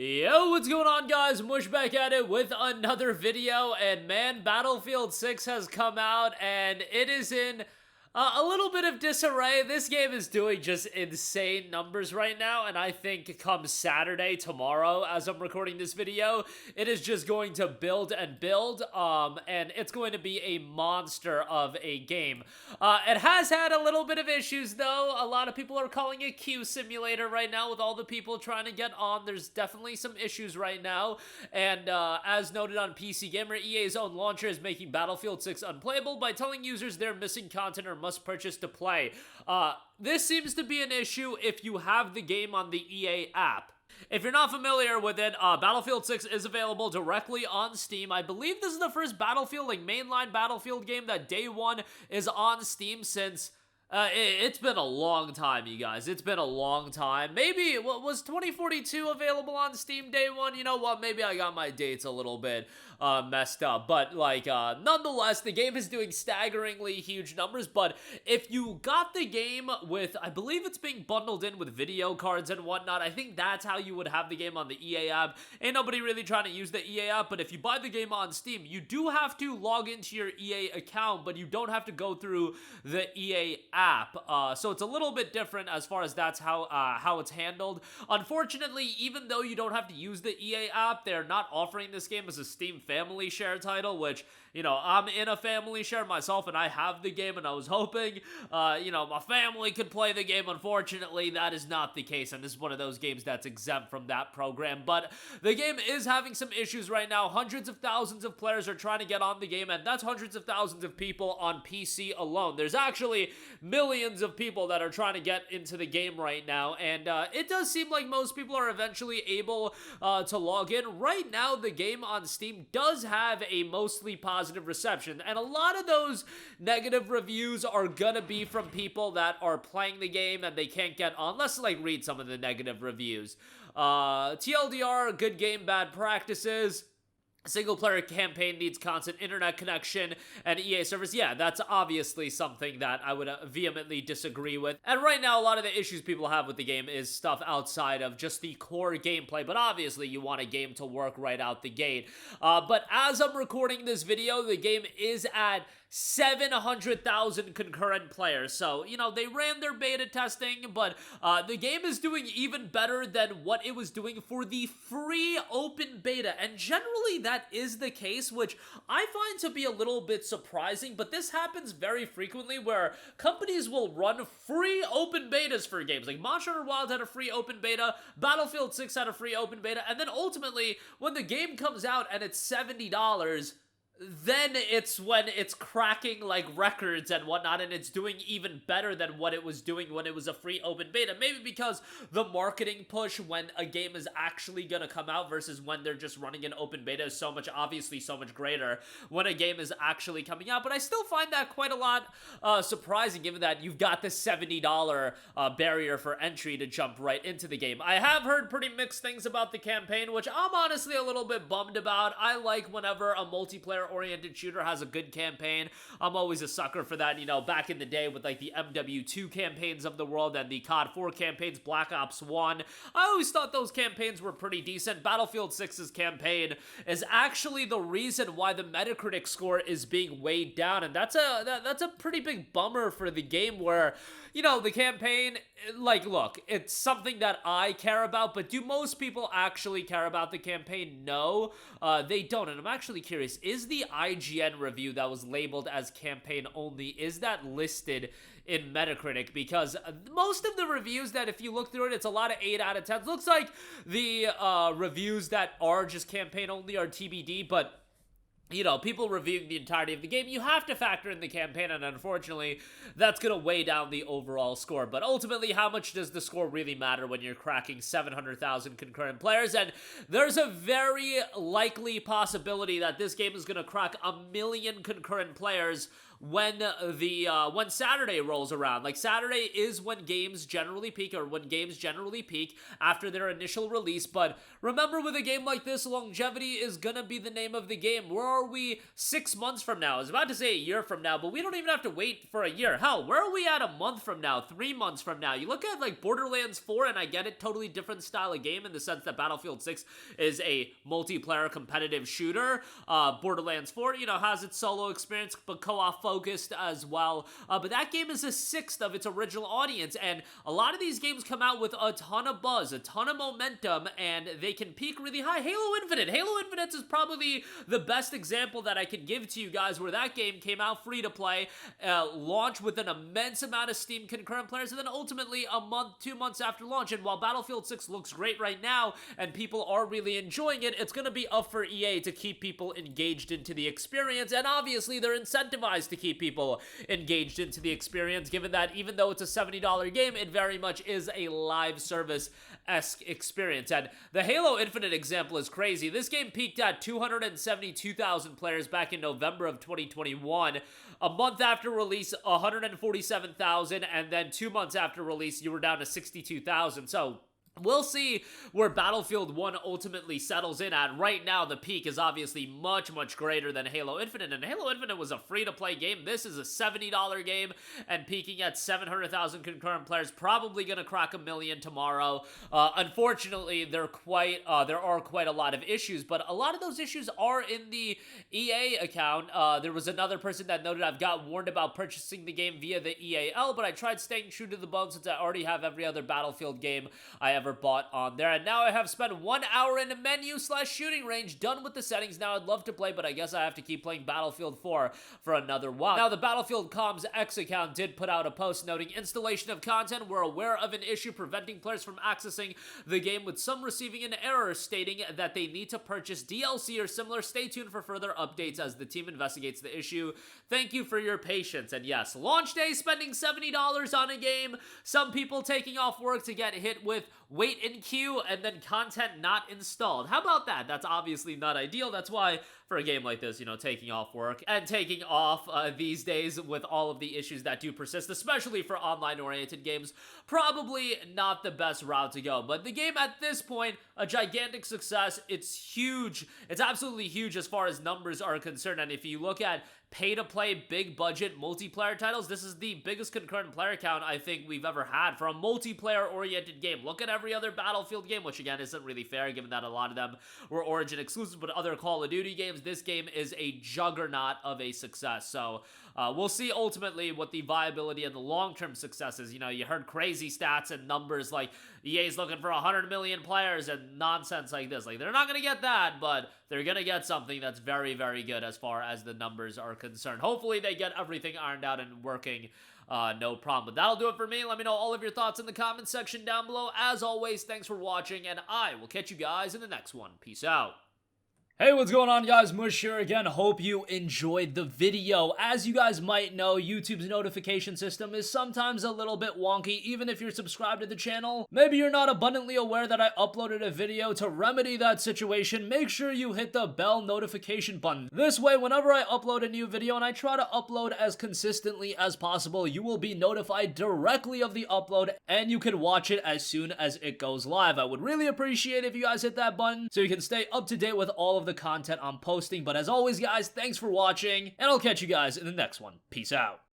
Yo, what's going on, guys? Mush back at it with another video, and man, Battlefield 6 has come out, and it is in a little bit of disarray. This game is doing just insane numbers right now, and I think come Saturday, tomorrow, as I'm recording this video, it is just going to build and build, and it's going to be a monster of a game. It has had a little bit of issues, though. A lot of people are calling it Q Simulator right now with all the people trying to get on. There's definitely some issues right now, and as noted on PC Gamer, EA's own launcher is making Battlefield 6 unplayable by telling users they're missing content or must purchase to play. This seems to be an issue if you have the game on the EA app. If you're not familiar with it, Battlefield 6 is available directly on Steam. I believe this is the first Battlefield, mainline Battlefield game that day one is on Steam since it's been a long time, you guys. It's been a long time. Maybe, was 2042 available on Steam day one? You know what? Maybe I got my dates a little bit messed up. But, nonetheless, the game is doing staggeringly huge numbers. But if you got the game with, I believe it's being bundled in with video cards and whatnot, I think that's how you would have the game on the EA app. Ain't nobody really trying to use the EA app, but if you buy the game on Steam, you do have to log into your EA account, but you don't have to go through the EA app. So it's a little bit different as far as that's how it's handled. Unfortunately, even though you don't have to use the EA app, they're not offering this game as a Steam Family Share title, which, you know, I'm in a family share myself and I have the game, and I was hoping, my family could play the game. Unfortunately, that is not the case, and this is one of those games that's exempt from that program. But the game is having some issues right now. Hundreds of thousands of players are trying to get on the game, and that's hundreds of thousands of people on PC alone. There's actually millions of people that are trying to get into the game right now, and it does seem like most people are eventually able to log in. Right now, the game on Steam does have a mostly positive reception, and a lot of those negative reviews are gonna be from people that are playing the game and they can't get on. Let's read some of the negative reviews. TLDR, good game, bad practices. Single-player campaign needs constant internet connection and EA servers. Yeah, that's obviously something that I would vehemently disagree with. And right now, a lot of the issues people have with the game is stuff outside of just the core gameplay, but obviously you want a game to work right out the gate. But as I'm recording this video, the game is at 700,000 concurrent players. So, you know, they ran their beta testing, but the game is doing even better than what it was doing for the free open beta. And generally that is the case, which I find to be a little bit surprising, but this happens very frequently where companies will run free open betas for games. Like Monster Hunter Wilds had a free open beta, Battlefield 6 had a free open beta, and then ultimately when the game comes out and it's $70, then it's when it's cracking records and whatnot, and it's doing even better than what it was doing when it was a free open beta. Maybe because the marketing push when a game is actually gonna come out versus when they're just running an open beta is obviously so much greater when a game is actually coming out. But I still find that quite a lot surprising, given that you've got this $70 barrier for entry to jump right into the game. I have heard pretty mixed things about the campaign, which I'm honestly a little bit bummed about. I like whenever a multiplayer-oriented shooter has a good campaign. I'm always a sucker for that. You know, back in the day with the MW2 campaigns of the world and the COD 4 campaigns, Black Ops 1, I always thought those campaigns were pretty decent. Battlefield 6's campaign is actually the reason why the Metacritic score is being weighed down, and that's a pretty big bummer for the game where, you know, the campaign, look, it's something that I care about, but do most people actually care about the campaign? No, they don't, and I'm actually curious, is the IGN review that was labeled as campaign only, is that listed in Metacritic? Because most of the reviews that, if you look through it, it's a lot of 8 out of 10. Looks like the reviews that are just campaign only are TBD, but you know, people reviewing the entirety of the game, you have to factor in the campaign, and unfortunately, that's going to weigh down the overall score. But ultimately, how much does the score really matter when you're cracking 700,000 concurrent players? And there's a very likely possibility that this game is going to crack 1 million concurrent players when when Saturday rolls around. Like, Saturday is when games generally peak, or when games generally peak after their initial release. But remember, with a game like this, longevity is gonna be the name of the game. Where are we 6 months from now? I was about to say a year from now, but we don't even have to wait for a year. Hell, where are we at a month from now, 3 months from now? You look at like Borderlands 4, and I get it, totally different style of game in the sense that Battlefield 6 is a multiplayer competitive shooter. Borderlands 4, you know, has its solo experience, but co-op focused as well. But that game is a sixth of its original audience, and a lot of these games come out with a ton of buzz, a ton of momentum, and they can peak really high. Halo Infinite is probably the best example that I can give to you guys, where that game came out free to play, launched with an immense amount of Steam concurrent players, and then ultimately a month, 2 months after launch. And while Battlefield 6 looks great right now and people are really enjoying it, it's going to be up for EA to keep people engaged into the experience, and obviously they're incentivized to keep people engaged into the experience, given that even though it's a $70 game, it very much is a live service-esque experience. And the Halo Infinite example is crazy. This game peaked at 272,000 players back in November of 2021. A month after release, 147,000, and then 2 months after release, you were down to 62,000. So we'll see where Battlefield 1 ultimately settles in at. Right now, the peak is obviously much, much greater than Halo Infinite, and Halo Infinite was a free-to-play game. This is a $70 game, and peaking at 700,000 concurrent players, probably going to crack 1 million tomorrow. Unfortunately, there are quite a lot of issues, but a lot of those issues are in the EA account. There was another person that noted, I've got warned about purchasing the game via the EAL, but I tried staying true to the bone since I already have every other Battlefield game I ever bought on there, and now I have spent 1 hour in a menu/shooting range, done with the settings. Now I'd love to play, but I guess I have to keep playing Battlefield 4 for another while. Now, the Battlefield Comms X account did put out a post noting installation of content. We're aware of an issue preventing players from accessing the game, with some receiving an error stating that they need to purchase DLC or similar. Stay tuned for further updates as the team investigates the issue. Thank you for your patience. And yes, launch day, spending $70 on a game, some people taking off work to get hit with wait in queue, and then content not installed. How about that? That's obviously not ideal. That's why, for a game like this, you know, taking off work and taking off these days with all of the issues that do persist, especially for online-oriented games, probably not the best route to go. But the game at this point, a gigantic success. It's huge. It's absolutely huge as far as numbers are concerned. And if you look at pay-to-play, big-budget multiplayer titles, this is the biggest concurrent player count I think we've ever had for a multiplayer-oriented game. Look at every other Battlefield game, which again isn't really fair given that a lot of them were Origin exclusives, but other Call of Duty games, this game is a juggernaut of a success. So we'll see ultimately what the viability and the long-term success is. You know, you heard crazy stats and numbers like EA's looking for 100 million players and nonsense like this. Like, they're not going to get that, but they're going to get something that's very, very good as far as the numbers are concerned. Hopefully they get everything ironed out and working no problem. But that'll do it for me. Let me know all of your thoughts in the comments section down below. As always, thanks for watching, and I will catch you guys in the next one. Peace out. Hey, what's going on, guys? Mush here again. Hope you enjoyed the video. As you guys might know, YouTube's notification system is sometimes a little bit wonky, even if you're subscribed to the channel. Maybe you're not abundantly aware that I uploaded a video. To remedy that situation, make sure you hit the bell notification button. This way, whenever I upload a new video, and I try to upload as consistently as possible, you will be notified directly of the upload, and you can watch it as soon as it goes live. I would really appreciate if you guys hit that button so you can stay up to date with all of the content I'm posting. But as always, guys, thanks for watching, and I'll catch you guys in the next one. Peace out.